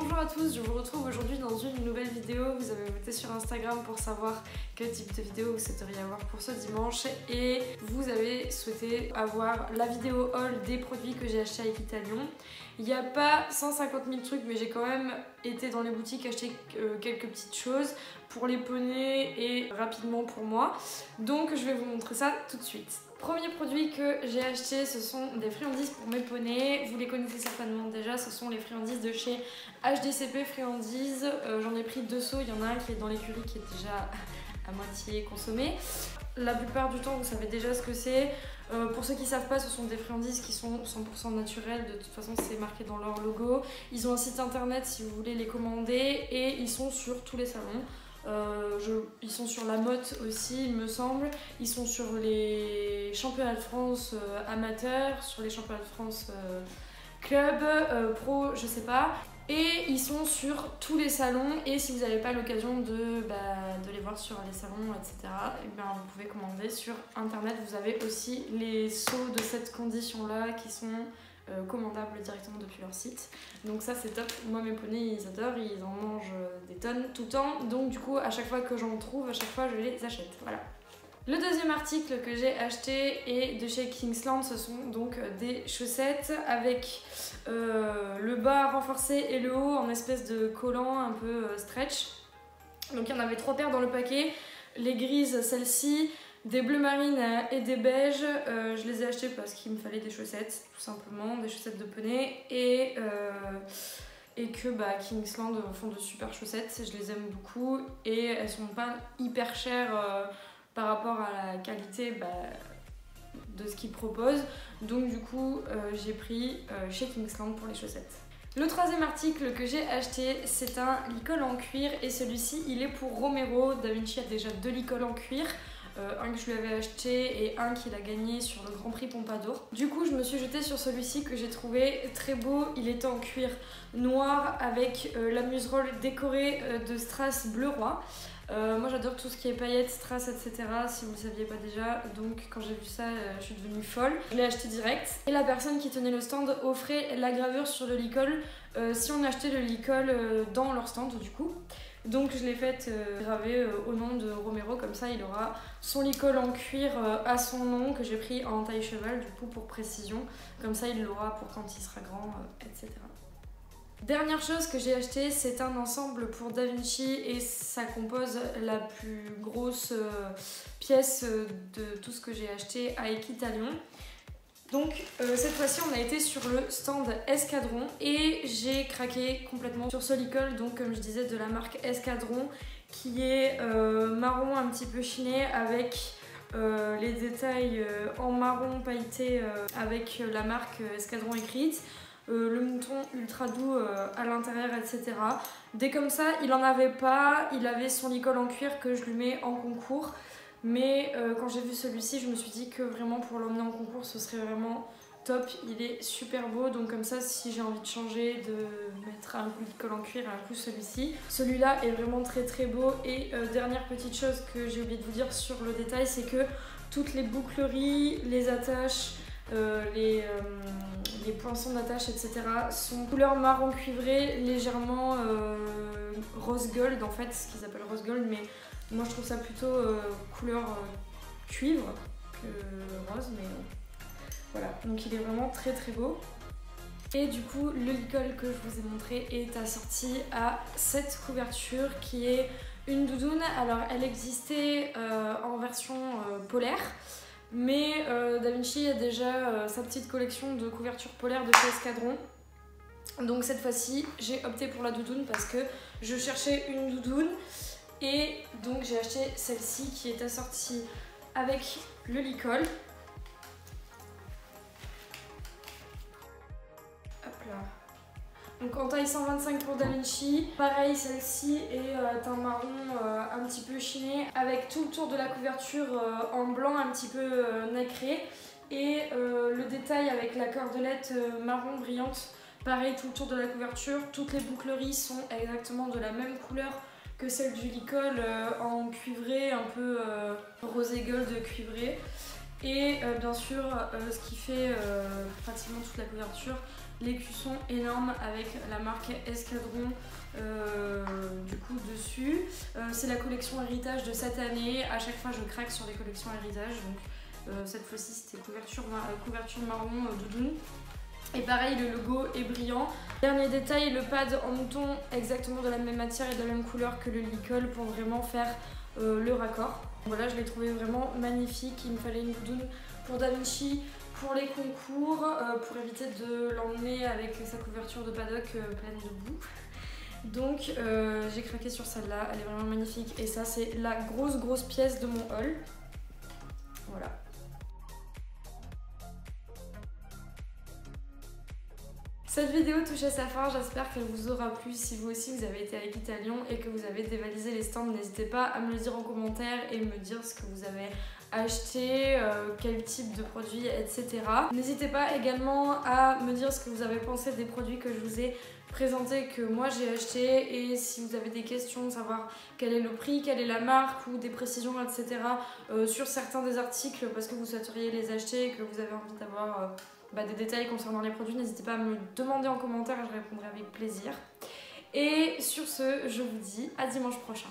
Bonjour à tous, je vous retrouve aujourd'hui dans une nouvelle vidéo. Vous avez voté sur Instagram pour savoir quel type de vidéo vous souhaiteriez avoir pour ce dimanche et vous avez souhaité avoir la vidéo haul des produits que j'ai achetés à Equitalion. Il n'y a pas 150 000 trucs, mais j'ai quand même été dans les boutiques acheter quelques petites choses pour les poneys et rapidement pour moi. Donc je vais vous montrer ça tout de suite. Premier produit que j'ai acheté, ce sont des friandises pour mes poneys. Vous les connaissez certainement déjà, ce sont les friandises de chez HDCP Friandises. J'en ai pris 2 seaux, il y en a un qui est dans l'écurie qui est déjà à moitié consommé. La plupart du temps, vous savez déjà ce que c'est. Pour ceux qui ne savent pas, ce sont des friandises qui sont 100% naturelles. De toute façon, c'est marqué dans leur logo. Ils ont un site internet si vous voulez les commander et ils sont sur tous les salons. Ils sont sur la Motte aussi, il me semble. Ils sont sur les championnats de France amateurs, sur les championnats de France club, pro, je sais pas. Et ils sont sur tous les salons. Et si vous n'avez pas l'occasion de les voir sur les salons, etc., et bien vous pouvez commander sur internet. Vous avez aussi les seaux de cette condition-là qui sont commandables directement depuis leur site. Donc ça c'est top. Moi mes poneys ils adorent, ils en mangent des tonnes tout le temps. Donc du coup à chaque fois que j'en trouve, à chaque fois je les achète. Voilà. Le deuxième article que j'ai acheté est de chez Kingsland. Ce sont donc des chaussettes avec le bas renforcé et le haut en espèce de collant un peu stretch. Donc il y en avait 3 paires dans le paquet. Les grises, celles-ci, des bleus marines et des beiges. Je les ai achetées parce qu'il me fallait des chaussettes, tout simplement, des chaussettes de poney. Et que Kingsland font de super chaussettes, je les aime beaucoup. Et elles sont pas hyper chères par rapport à la qualité de ce qu'ils proposent. Donc du coup, j'ai pris chez Kingsland pour les chaussettes. Le troisième article que j'ai acheté, c'est un licol en cuir et celui-ci, il est pour Romero. Da Vinci a déjà 2 licols en cuir. Un que je lui avais acheté et un qu'il a gagné sur le Grand Prix Pompadour. Du coup je me suis jetée sur celui-ci que j'ai trouvé très beau. Il était en cuir noir avec la muserolle décorée de strass bleu roi. Moi j'adore tout ce qui est paillettes, strass, etc. si vous ne le saviez pas déjà. Donc quand j'ai vu ça, je suis devenue folle. Je l'ai acheté direct. Et la personne qui tenait le stand offrait la gravure sur le licol si on achetait le licol dans leur stand du coup. Donc je l'ai faite graver au nom de Romero, comme ça il aura son licol en cuir à son nom que j'ai pris en taille cheval du coup pour précision. Comme ça il l'aura pour quand il sera grand, etc. Dernière chose que j'ai acheté, c'est un ensemble pour Da Vinci et ça compose la plus grosse pièce de tout ce que j'ai acheté à Equitalion. Donc cette fois-ci on a été sur le stand Escadron et j'ai craqué complètement sur ce licol, donc comme je disais de la marque Escadron, qui est marron un petit peu chiné avec les détails en marron pailleté avec la marque Escadron écrite. Le mouton ultra doux à l'intérieur, etc. Dès comme ça, il en avait pas, il avait son licol en cuir que je lui mets en concours. Mais quand j'ai vu celui-ci, je me suis dit que vraiment pour l'emmener en concours, ce serait vraiment top. Il est super beau, donc comme ça, si j'ai envie de changer, de mettre un coup licol en cuir et un coup celui-ci. Celui-là est vraiment très très beau. Et dernière petite chose que j'ai oublié de vous dire sur le détail, c'est que toutes les boucleries, les attaches, les poinçons d'attache, etc. sont couleur marron cuivré, légèrement rose gold en fait, ce qu'ils appellent rose gold, mais moi je trouve ça plutôt couleur cuivre que rose, mais voilà. Donc il est vraiment très très beau. Et du coup le licol que je vous ai montré est assorti à cette couverture qui est une doudoune. Alors elle existait en version polaire. Mais Da Vinci a déjà sa petite collection de couvertures polaires de chez Escadron. Donc cette fois-ci, j'ai opté pour la doudoune parce que je cherchais une doudoune. Et donc j'ai acheté celle-ci qui est assortie avec le licol. Hop là. Donc en taille 125 pour Da Vinci. Pareil, celle-ci est un marron un petit peu chiné avec tout le tour de la couverture en blanc un petit peu nacré. Et le détail avec la cordelette marron brillante. Pareil, tout le tour de la couverture. Toutes les boucleries sont exactement de la même couleur que celle du licol en cuivré, un peu rosé gold cuivré. Et bien sûr, ce qui fait pratiquement toute la couverture, l'écusson énorme avec la marque Escadron du coup dessus. C'est la collection héritage de cette année. À chaque fois je craque sur les collections héritage, donc cette fois-ci c'était couverture marron doudoune. Et pareil, le logo est brillant. Dernier détail, le pad en mouton exactement de la même matière et de la même couleur que le licol pour vraiment faire le raccord. Voilà, je l'ai trouvé vraiment magnifique. Il me fallait une doudoune pour Da Vinci, pour les concours, pour éviter de l'emmener avec sa couverture de paddock pleine de boue. Donc j'ai craqué sur celle-là, elle est vraiment magnifique. Et ça, c'est la grosse pièce de mon haul. Voilà. Cette vidéo touche à sa fin, j'espère qu'elle vous aura plu. Si vous aussi vous avez été à Equitalion et que vous avez dévalisé les stands, n'hésitez pas à me le dire en commentaire et me dire ce que vous avez acheté, quel type de produit, etc. N'hésitez pas également à me dire ce que vous avez pensé des produits que je vous ai présentés, que moi j'ai acheté, et si vous avez des questions, savoir quel est le prix, quelle est la marque ou des précisions, etc. Sur certains des articles parce que vous souhaiteriez les acheter et que vous avez envie d'avoir des détails concernant les produits, n'hésitez pas à me le demander en commentaire et je répondrai avec plaisir. Et sur ce, je vous dis à dimanche prochain.